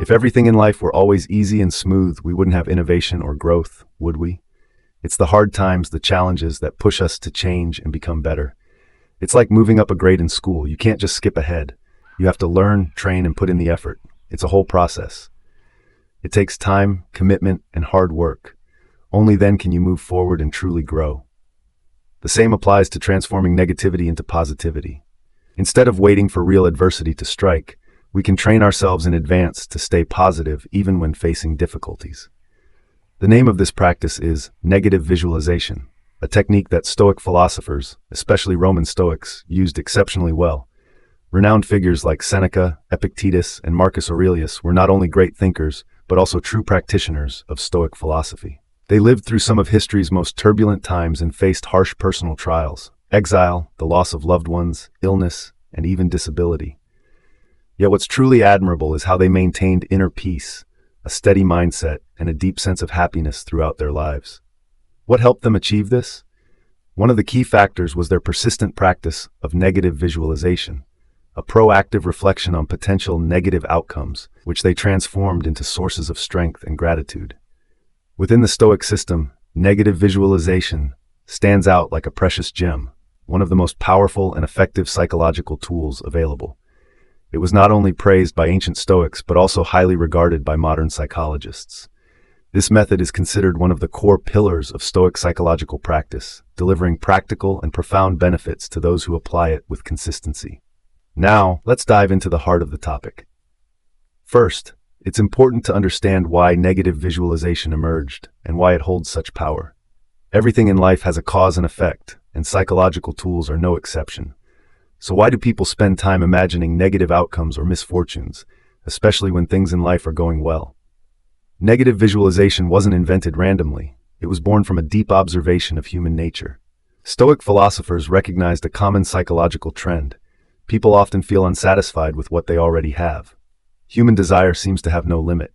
If everything in life were always easy and smooth, we wouldn't have innovation or growth, would we? It's the hard times, the challenges that push us to change and become better. It's like moving up a grade in school. You can't just skip ahead. You have to learn, train, and put in the effort. It's a whole process. It takes time, commitment, and hard work. Only then can you move forward and truly grow. The same applies to transforming negativity into positivity. Instead of waiting for real adversity to strike, we can train ourselves in advance to stay positive even when facing difficulties. The name of this practice is negative visualization, a technique that Stoic philosophers, especially Roman Stoics, used exceptionally well. Renowned figures like Seneca, Epictetus, and Marcus Aurelius were not only great thinkers, but also true practitioners of Stoic philosophy. They lived through some of history's most turbulent times and faced harsh personal trials, exile, the loss of loved ones, illness, and even disability. Yet what's truly admirable is how they maintained inner peace, a steady mindset, and a deep sense of happiness throughout their lives. What helped them achieve this? One of the key factors was their persistent practice of negative visualization, a proactive reflection on potential negative outcomes, which they transformed into sources of strength and gratitude. Within the Stoic system, negative visualization stands out like a precious gem, one of the most powerful and effective psychological tools available. It was not only praised by ancient Stoics, but also highly regarded by modern psychologists. This method is considered one of the core pillars of Stoic psychological practice, delivering practical and profound benefits to those who apply it with consistency. Now, let's dive into the heart of the topic. First, it's important to understand why negative visualization emerged and why it holds such power. Everything in life has a cause and effect, and psychological tools are no exception. So why do people spend time imagining negative outcomes or misfortunes, especially when things in life are going well? Negative visualization wasn't invented randomly. It was born from a deep observation of human nature. Stoic philosophers recognized a common psychological trend. People often feel unsatisfied with what they already have. Human desire seems to have no limit.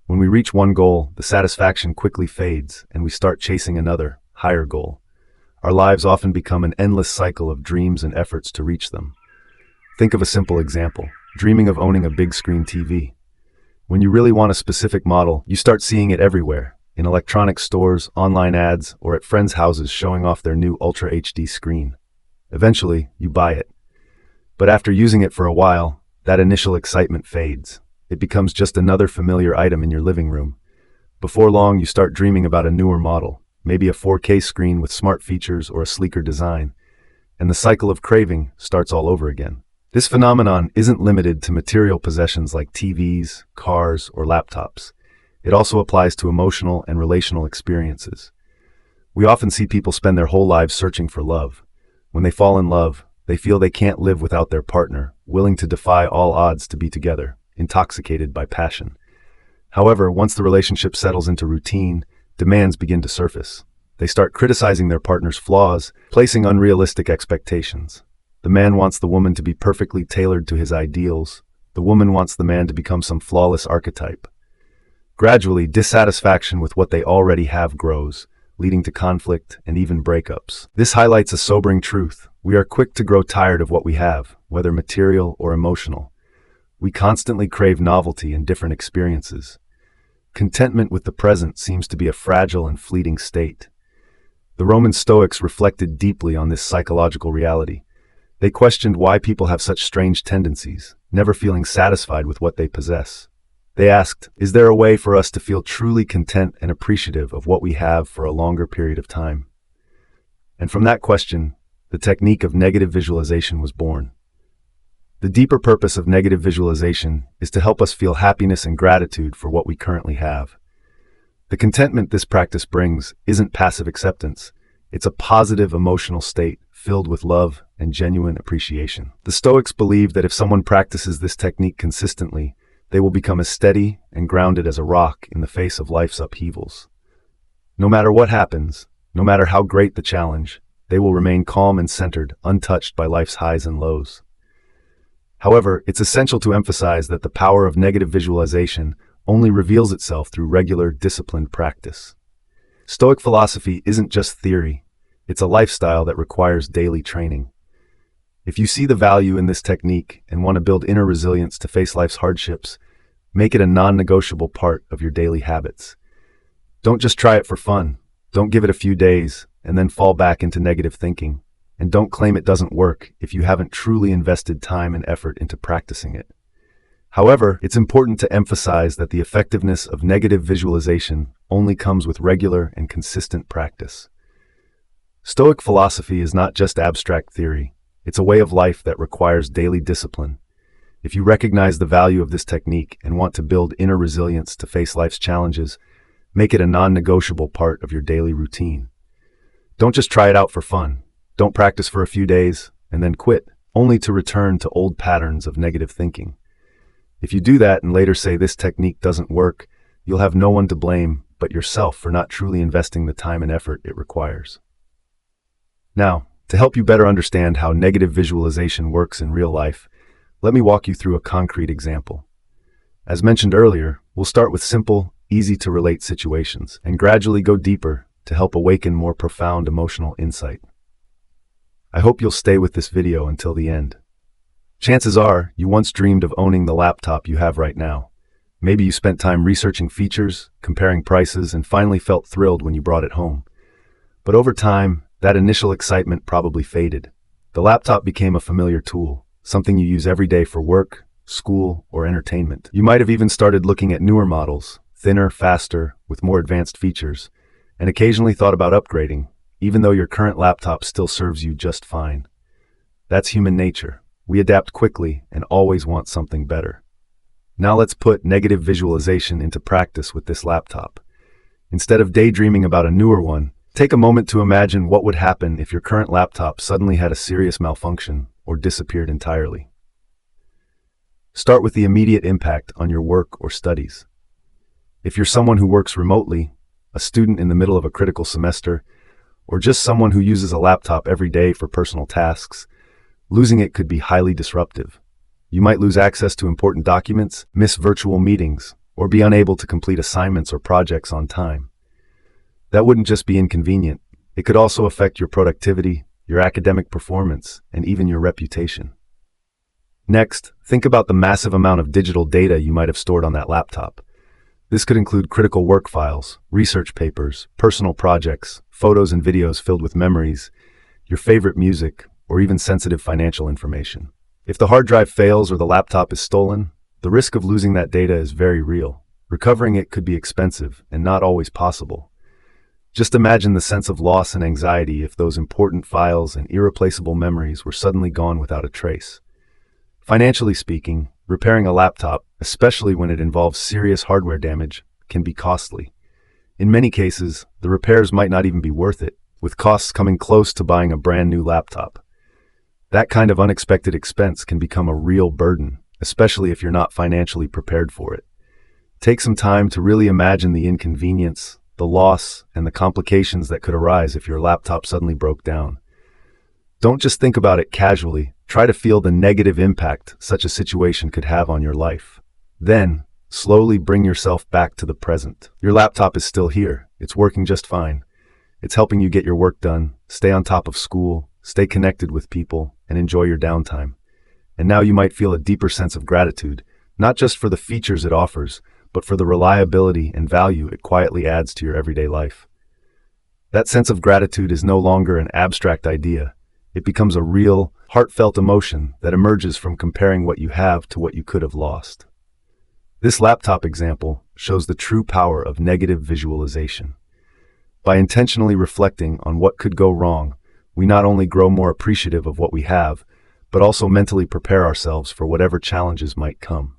When we reach one goal, the satisfaction quickly fades, and we start chasing another, higher goal. Our lives often become an endless cycle of dreams and efforts to reach them. Think of a simple example: dreaming of owning a big screen TV. When you really want a specific model, you start seeing it everywhere, in electronic stores, online ads, or at friends' houses showing off their new Ultra HD screen. Eventually, you buy it. But after using it for a while, that initial excitement fades. It becomes just another familiar item in your living room. Before long, you start dreaming about a newer model, maybe a 4K screen with smart features or a sleeker design, and the cycle of craving starts all over again. This phenomenon isn't limited to material possessions like TVs, cars, or laptops. It also applies to emotional and relational experiences. We often see people spend their whole lives searching for love. When they fall in love, they feel they can't live without their partner, willing to defy all odds to be together, intoxicated by passion. However, once the relationship settles into routine, demands begin to surface. They start criticizing their partner's flaws, placing unrealistic expectations. The man wants the woman to be perfectly tailored to his ideals. The woman wants the man to become some flawless archetype. Gradually, dissatisfaction with what they already have grows, leading to conflict and even breakups. This highlights a sobering truth. We are quick to grow tired of what we have, whether material or emotional. We constantly crave novelty and different experiences. Contentment with the present seems to be a fragile and fleeting state. The Roman Stoics reflected deeply on this psychological reality. They questioned why people have such strange tendencies, never feeling satisfied with what they possess. They asked, is there a way for us to feel truly content and appreciative of what we have for a longer period of time? And from that question, the technique of negative visualization was born. The deeper purpose of negative visualization is to help us feel happiness and gratitude for what we currently have. The contentment this practice brings isn't passive acceptance. It's a positive emotional state filled with love and genuine appreciation. The Stoics believe that if someone practices this technique consistently, they will become as steady and grounded as a rock in the face of life's upheavals. No matter what happens, no matter how great the challenge, they will remain calm and centered, untouched by life's highs and lows. However, it's essential to emphasize that the power of negative visualization only reveals itself through regular, disciplined practice. Stoic philosophy isn't just theory, it's a lifestyle that requires daily training. If you see the value in this technique and want to build inner resilience to face life's hardships, Make it a non-negotiable part of your daily habits. Don't just try it for fun. Don't give it a few days and then fall back into negative thinking. And don't claim it doesn't work if you haven't truly invested time and effort into practicing it. However, it's important to emphasize that the effectiveness of negative visualization only comes with regular and consistent practice. Stoic philosophy is not just abstract theory. It's a way of life that requires daily discipline. If you recognize the value of this technique and want to build inner resilience to face life's challenges, make it a non-negotiable part of your daily routine. Don't just try it out for fun. Don't practice for a few days and then quit, only to return to old patterns of negative thinking. If you do that and later say this technique doesn't work, you'll have no one to blame but yourself for not truly investing the time and effort it requires. Now, to help you better understand how negative visualization works in real life, let me walk you through a concrete example. As mentioned earlier, we'll start with simple, easy-to-relate situations and gradually go deeper to help awaken more profound emotional insight. I hope you'll stay with this video until the end. Chances are, you once dreamed of owning the laptop you have right now. Maybe you spent time researching features, comparing prices, and finally felt thrilled when you brought it home. But over time, that initial excitement probably faded. The laptop became a familiar tool, something you use every day for work, school, or entertainment. You might have even started looking at newer models, thinner, faster, with more advanced features, and occasionally thought about upgrading, even though your current laptop still serves you just fine. That's human nature. We adapt quickly and always want something better. Now let's put negative visualization into practice with this laptop. Instead of daydreaming about a newer one, take a moment to imagine what would happen if your current laptop suddenly had a serious malfunction or disappeared entirely. Start with the immediate impact on your work or studies. If you're someone who works remotely, a student in the middle of a critical semester, or just someone who uses a laptop every day for personal tasks, losing it could be highly disruptive. You might lose access to important documents, miss virtual meetings, or be unable to complete assignments or projects on time. That wouldn't just be inconvenient. It could also affect your productivity, your academic performance, and even your reputation. Next, think about the massive amount of digital data you might have stored on that laptop. This could include critical work files, research papers, personal projects, photos and videos filled with memories, your favorite music, or even sensitive financial information. If the hard drive fails or the laptop is stolen, the risk of losing that data is very real. Recovering it could be expensive and not always possible. Just imagine the sense of loss and anxiety if those important files and irreplaceable memories were suddenly gone without a trace. Financially speaking, repairing a laptop, especially when it involves serious hardware damage, can be costly. In many cases, the repairs might not even be worth it, with costs coming close to buying a brand new laptop. That kind of unexpected expense can become a real burden, especially if you're not financially prepared for it. Take some time to really imagine the inconvenience, the loss, and the complications that could arise if your laptop suddenly broke down. Don't just think about it casually. Try to feel the negative impact such a situation could have on your life. Then, slowly bring yourself back to the present. Your laptop is still here. It's working just fine. It's helping you get your work done, stay on top of school, stay connected with people, and enjoy your downtime. And now you might feel a deeper sense of gratitude, not just for the features it offers, but for the reliability and value it quietly adds to your everyday life. That sense of gratitude is no longer an abstract idea. It becomes a real, heartfelt emotion that emerges from comparing what you have to what you could have lost. This laptop example shows the true power of negative visualization. By intentionally reflecting on what could go wrong, we not only grow more appreciative of what we have, but also mentally prepare ourselves for whatever challenges might come.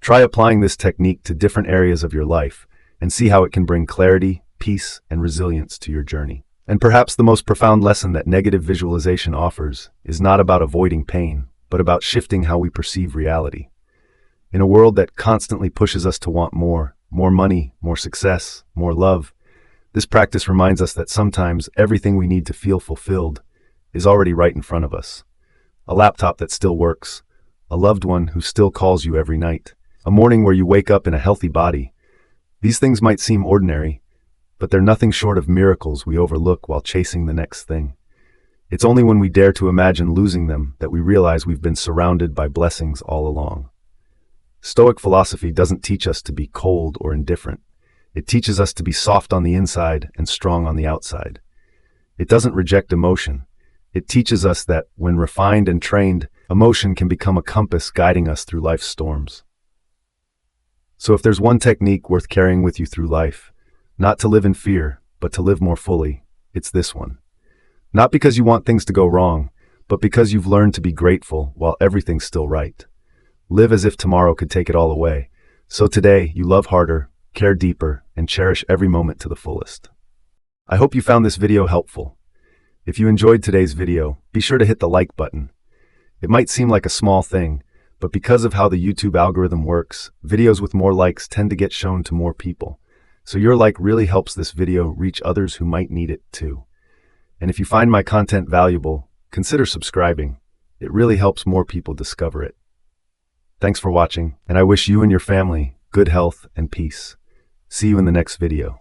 Try applying this technique to different areas of your life and see how it can bring clarity, peace, and resilience to your journey. And perhaps the most profound lesson that negative visualization offers is not about avoiding pain, but about shifting how we perceive reality. In a world that constantly pushes us to want more money, more success, more love, this practice reminds us that sometimes everything we need to feel fulfilled is already right in front of us. A laptop that still works, a loved one who still calls you every night, a morning where you wake up in a healthy body. These things might seem ordinary, but they're nothing short of miracles we overlook while chasing the next thing. It's only when we dare to imagine losing them that we realize we've been surrounded by blessings all along. Stoic philosophy doesn't teach us to be cold or indifferent. It teaches us to be soft on the inside and strong on the outside. It doesn't reject emotion. It teaches us that, when refined and trained, emotion can become a compass guiding us through life's storms. So if there's one technique worth carrying with you through life, not to live in fear, but to live more fully, it's this one. Not because you want things to go wrong, but because you've learned to be grateful while everything's still right. Live as if tomorrow could take it all away. So today, you love harder, care deeper, and cherish every moment to the fullest. I hope you found this video helpful. If you enjoyed today's video, be sure to hit the like button. It might seem like a small thing, but because of how the YouTube algorithm works, videos with more likes tend to get shown to more people. So your like really helps this video reach others who might need it too. And if you find my content valuable, consider subscribing. It really helps more people discover it. Thanks for watching, and I wish you and your family good health and peace. See you in the next video.